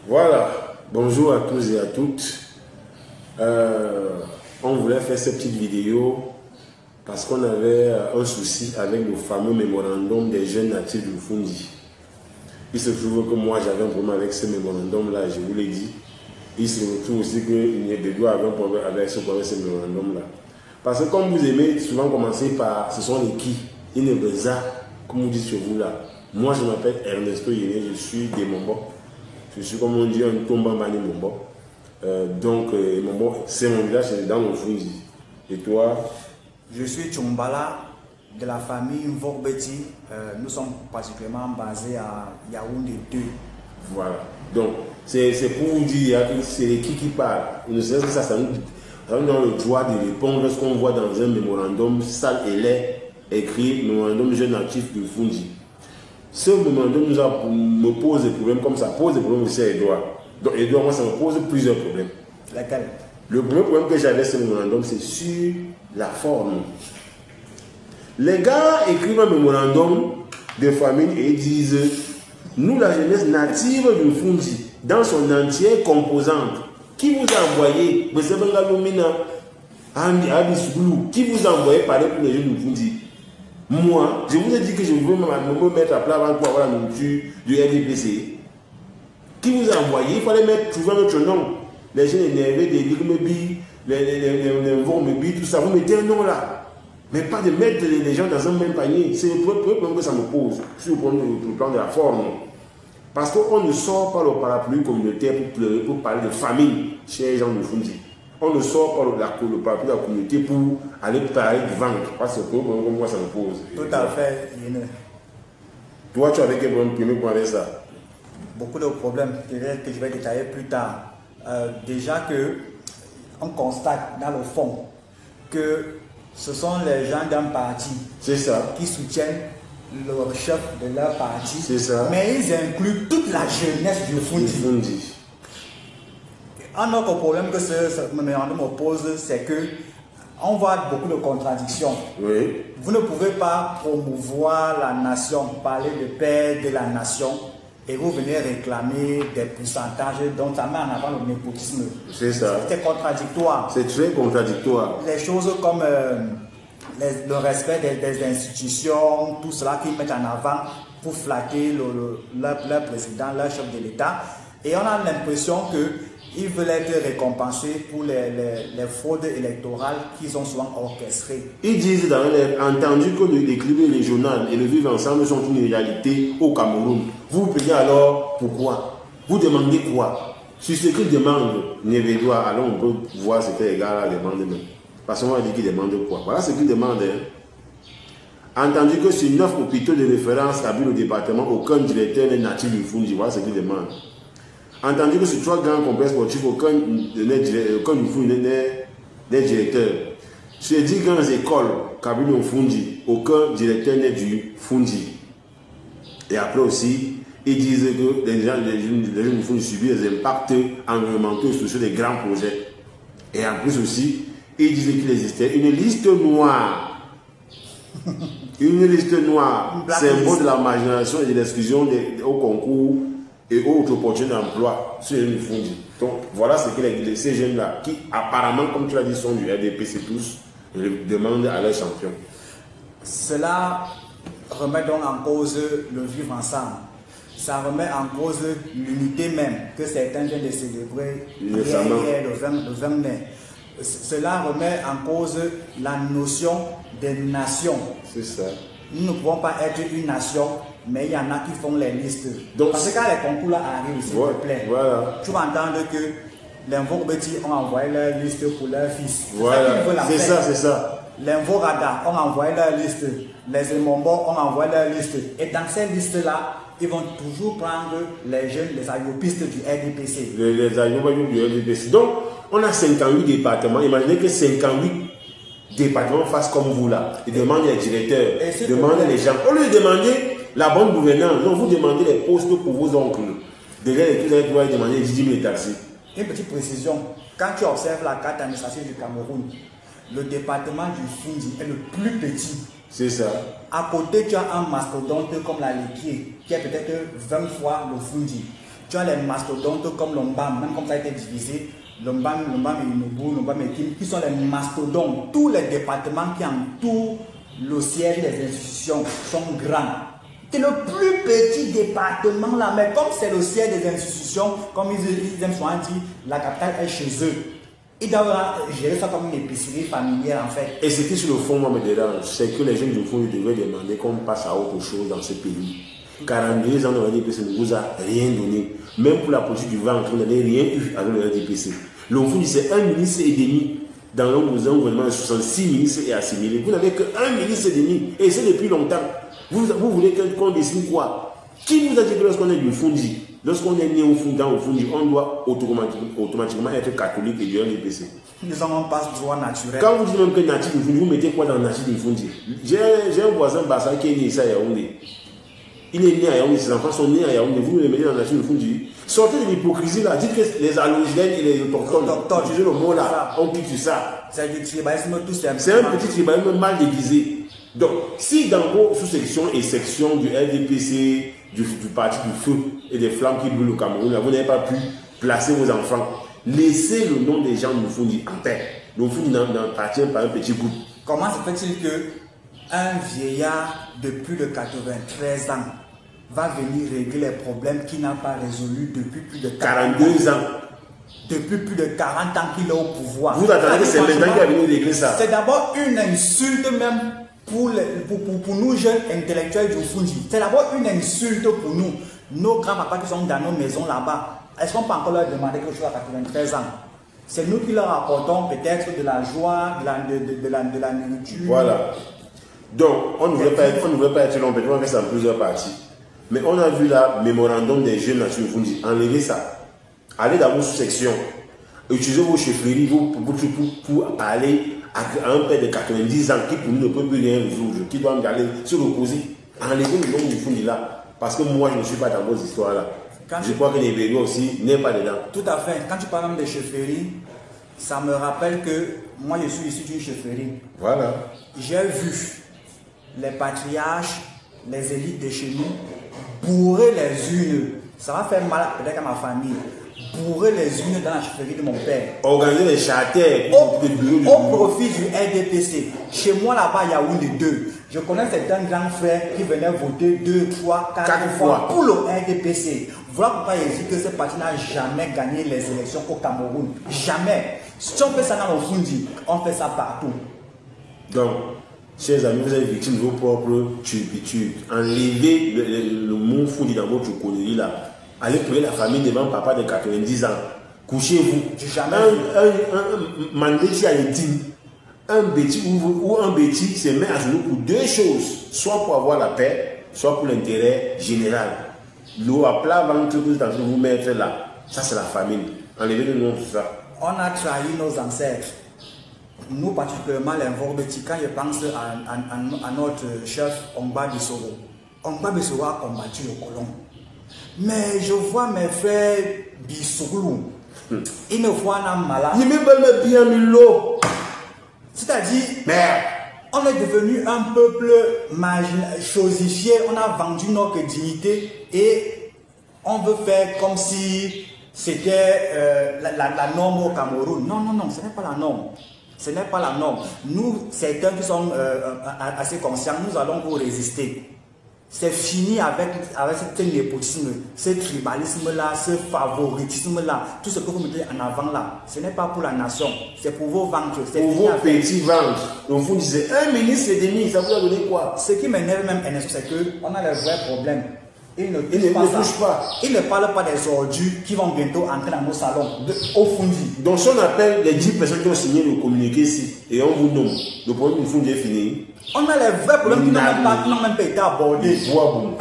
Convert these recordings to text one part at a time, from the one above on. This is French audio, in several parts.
Voilà, bonjour à tous et à toutes. On voulait faire cette petite vidéo parce qu'on avait un souci avec le fameux mémorandum des jeunes natifs du Fundi. Il se trouve que moi j'avais un problème avec ce mémorandum-là, je vous l'ai dit. Il se retrouve aussi que Bédoua avait un problème avec ce mémorandum-là. Parce que comme vous aimez souvent commencer par ce sont les qui, Inebeza, comme vous dites chez vous là. Moi je m'appelle Ernesto Yéné, je suis des Mombo. Je suis comme on dit un Tombambani Mombo. Donc Mombo, c'est mon village, c'est dans le Fundi. Et toi? Je suis Tchombala de la famille Mvorbeti. Nous sommes particulièrement basés à Yaoundé 2. Voilà. Donc, c'est pour vous dire que c'est les qui parlent. Nous savons que ça nous donne le droit de répondre lorsqu'on voit dans un mémorandum sale et laid écrit mémorandum jeune actif du Fundi. Ce mémorandum me pose des problèmes comme ça pose des problèmes aussi à Edouard. Donc, Edouard, moi, ça me pose plusieurs problèmes. Lesquels? Le premier problème que j'avais ce mémorandum, c'est sur la forme. Les gars écrivent un mémorandum de famine et disent nous, la jeunesse native du Fundi, dans son entière composante, qui vous a envoyé, qui vous a envoyé parler pour les jeunes du Fundi? Moi, je vous ai dit que je veux me mettre à plat avant pour avoir la nourriture du RDPC. Qui vous a envoyé? Il fallait trouver un autre nom. Les jeunes énervés, des Ligmebi, les Vormebi, tout ça, vous mettez un nom là. Mais pas de mettre les gens dans un même panier. C'est le premier problème que ça me pose, sur le plan de la forme. Parce qu'on ne sort pas le parapluie communautaire pour parler de famine chez les gens du Fundi. On ne sort pas le parapluie de la communauté pour aller parler du ventre. Parce que c'est le problème que moi ça me pose. Tout à fait. Toi, tu avais quel premier point avec ça? Beaucoup de problèmes que je vais détailler plus tard. Déjà que on constate dans le fond que ce sont les gens d'un parti qui soutiennent le chef de leur parti, mais ils incluent toute la jeunesse du Fundi. Un autre problème que ce mémorandum oppose, c'est que on voit beaucoup de contradictions. Oui. Vous ne pouvez pas promouvoir la nation, parler de paix de la nation, et vous venez réclamer des pourcentages dont ça met en avant le népotisme. C'est ça. C'est contradictoire. C'est très contradictoire. Les choses comme le respect des institutions, tout cela qu'ils mettent en avant pour flatter leur président, leur chef de l'État. Et on a l'impression qu'ils veulent être récompensés pour les fraudes électorales qu'ils ont souvent orchestrées. Ils disent dans entendu que les clivés régionales et le vivre ensemble sont une réalité au Cameroun. Vous payez alors pourquoi? Vous demandez quoi? Sur ce qu'ils demandent, Bédoua, alors on peut voir ce que les gars demandent même. Parce qu'on va dire qu'ils demandent quoi? Voilà ce qu'ils demandent. Entendu que sur 9 hôpitaux de référence à le département, aucun directeur n'est natif du Fundi. Voilà ce qu'ils demandent. Entendu que sur 3 grands complexes sportifs, aucun du Fundi n'est directeur. Sur 10 grandes écoles, Kabyle au Fundi, aucun directeur n'est du Fundi. Et après aussi, ils disent que les gens du Fundi subissent des impacts environnementaux et sociaux des grands projets. Et en plus aussi, ils disaient qu'il existait une liste noire. Une liste noire, symbole de la marginalisation et de l'exclusion au concours et autres opportunités d'emploi sur les Fundi. Donc voilà ce que ces jeunes-là, qui apparemment, comme tu l'as dit, sont du RDPC tous, demandent à leurs champions. Cela remet donc en cause le vivre ensemble. Ça remet en cause l'unité même que certains viennent de célébrer hier, le 20 mai. Cela remet en cause la notion des nations. C'est ça. Nous ne pouvons pas être une nation, mais il y en a qui font les listes. Donc, parce que quand les concours là arrivent, s'il te plaît, tu vas entendre que les Mvorbeti ont envoyé leur liste pour leur fils. Voilà, c'est ça, c'est ça. Les Mvorada ont envoyé leur liste. Les Mombo ont envoyé leur liste. Et dans ces listes-là, ils vont toujours prendre les jeunes, les ayopistes du RDPC. Les ayopistes du RDPC. Donc, on a 58 départements. Imaginez que 58 départements fassent comme vous là. Ils demandent les directeurs, demandent les gens. Au lieu de demander la bonne gouvernance, non, vous demandez les postes pour vos oncles. Derrière les tout, vous allez pouvoir demander 10 000 taxis. Une petite précision. Quand tu observes la carte administrative du Cameroun, le département du Fundi est le plus petit. C'est ça. À côté, tu as un mastodonte comme la Léquier, qui est peut-être 20 fois le Fundi. tu as les mastodontes comme Lombam, même comme ça a été divisé, Lombam et Inobu, Lombam et Kim, qui sont les mastodontes. Tous les départements qui entourent le siège des institutions sont grands. C'est le plus petit département là, mais comme c'est le siège des institutions, comme ils aiment souvent dire, la capitale est chez eux. Ils doivent gérer ça comme une épicerie familiale en fait. Et ce qui sur le fond moi me dérange, c'est que les jeunes du fond devraient demander qu'on passe à autre chose dans ce pays. 42 ans, le RDPC ne vous a rien donné. Même pour la politique du ventre, vous n'avez rien eu avec le RDPC. Le fond c'est 1,5 ministre dans un gouvernement de 66 ministres et assimilés. Vous n'avez qu'un ministre et demi, et c'est depuis longtemps. Vous voulez qu'on décide quoi? Qui vous a dit que lorsqu'on est du Fundi, lorsqu'on est né dans le Fundi, on doit automatiquement être catholique et du RDPC? Nous avons pas ce droit naturel. Quand vous dites même que Nati du Fundi, vous mettez quoi dans Nati du Fundi? J'ai un voisin Bassa qui est né ici à Yaoundé. Il est né à Yaoundé, ses enfants sont nés à Yaoundé. Vous les mettez dans Nati du Fundi. Sortez de l'hypocrisie là. Dites que les allogènes et les autochtones, utilisez le mot là, on pique sur ça. C'est du tribalisme tout simplement. C'est un petit tribalisme mal déguisé. Donc, si dans vos sous-sections et sections du RDPC, du parti du feu et des flammes qui brûlent au Cameroun, là, vous n'avez pas pu placer vos enfants, laissez le nom des gens de Fundi en paix. Le Fundi n'appartient pas à un petit groupe. Comment se fait-il qu'un vieillard de plus de 93 ans va venir régler les problèmes qu'il n'a pas résolus depuis plus de 42 ans? Depuis plus de 40 ans qu'il est au pouvoir. Vous attendez que c'est maintenant qu'il va venir régler ça? C'est d'abord une insulte même pour nous jeunes intellectuels du Fundi. C'est d'abord une insulte pour nous. Nos grands-papas qui sont dans nos maisons là-bas, est-ce qu'on peut encore leur demander quelque chose à 93 ans? C'est nous qui leur apportons peut-être de la joie, de la nourriture. Voilà. Donc, on ne voulait pas être long, on va faire ça en plusieurs parties. Mais on a vu là, mémorandum des jeunes là sur le Fundi. Enlevez ça. Allez dans vos sous-sections. Utilisez vos chefferies pour aller à un père de 90 ans qui pour nous ne peut plus rien résoudre, qui doit aller se reposer. Enlevez le nom du Fundi là. Parce que moi, je ne suis pas dans vos histoires là. Je crois que les Bégois aussi n'est pas dedans. Tout à fait. Quand tu parles de chefferie, ça me rappelle que moi, je suis issu d'une chefferie. Voilà. J'ai vu les patriarches, les élites de chez nous bourrer les unes. Ça va faire mal peut-être à ma famille. Bourrer les unes dans la chefferie de mon père. Organiser les charters au profit du RDPC. Chez moi là-bas, il y a Yaoundé 2. Je connais certains grands frères qui venaient voter 2, 3, 4 fois pour le RDPC. Voilà pourquoi il dit que ce parti n'a jamais gagné les élections au Cameroun. Jamais. Si on fait ça dans le Fundi, on fait ça partout. Donc, chers amis, vous êtes victimes de vos propres turpitudes. Enlevez le mot Fundi dans votre connerie là. Allez trouver la famille devant papa de 90 ans. Couchez-vous. Un Mandeti à l'étine, un Béti ou un Béti se met à genoux pour deux choses. Soit pour avoir la paix, soit pour l'intérêt général. L'eau à plat ventre que vous êtes en train de vous mettre là. Ça, c'est la famille. Enlevez le nom de ça. On a trahi nos ancêtres. Nous, particulièrement les Vorbeti, quand je pense à notre chef Ongba Bissoro. Ongba Bissoro a combattu le colon. Mais je vois mes frères Bissoulou. Ils me voient en malade. Ils me veulent bien l'eau. C'est-à-dire, on est devenu un peuple chosifié. On a vendu notre dignité et on veut faire comme si c'était la norme au Cameroun. Non, non, non, ce n'est pas la norme. Ce n'est pas la norme. Nous, certains qui sommes assez conscients, nous allons vous résister. C'est fini avec ce népotisme, ce tribalisme-là, ce favoritisme-là, tout ce que vous mettez en avant là. Ce n'est pas pour la nation, c'est pour vos ventres. Pour vos petits ventres. Donc vous disiez, un ministre et demi, ça vous a donné quoi? Ce qui m'énerve même, c'est qu'on a les vrais problèmes. Ils ne touchent pas. Ils ne parlent pas des ordures qui vont bientôt entrer dans nos salons, au Fundi. Donc si on appelle les 10 personnes qui ont signé le communiqué ici, et on vous nomme, le problème du Fundi est fini. On a les vrais problèmes qui n'ont même pas été abordés.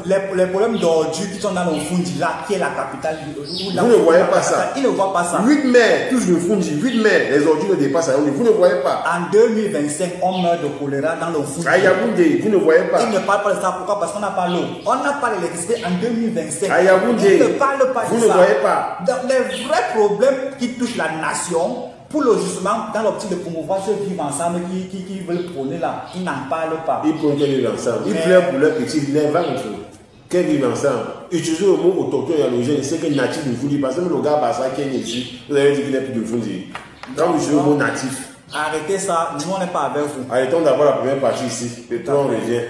Les problèmes d'ordures qui sont dans le Fundi, là, qui est la capitale. Vous ne voyez pas ça. Ils ne voient pas ça. 8 mai, tous le Fundi, 8 mai, les ordures ne dépassent rien. Vous ne voyez pas. En 2025, on meurt de choléra dans le Fundi. À Yaoundé, vous ne voyez pas. Ils ne parlent pas de ça. Pourquoi? Parce qu'on n'a pas l'eau. On n'a pas l'électricité en 2025. À Yaoundé, ils ne parlent pas de ça. Vous ne voyez pas. Donc, les vrais problèmes qui touchent la nation, pour le justement, dans l'optique de promouvoir ceux qui vivent ensemble, qui veulent prôner là, ils n'en parlent pas. Ils prônent ensemble. Ils pleurent pour leurs petits, les ventres. Qu'elles vivent ensemble. Utilisez le mot autochtone et allogène, c'est que natif ne vous dit pas. C'est le gars Bassa qui est ici, vous avez dit qu'il est plus de Fundi. Quand vous utilisez le mot natif. Arrêtez ça, nous on n'est pas avec vous. Arrêtons d'abord la première partie ici, et puis on revient.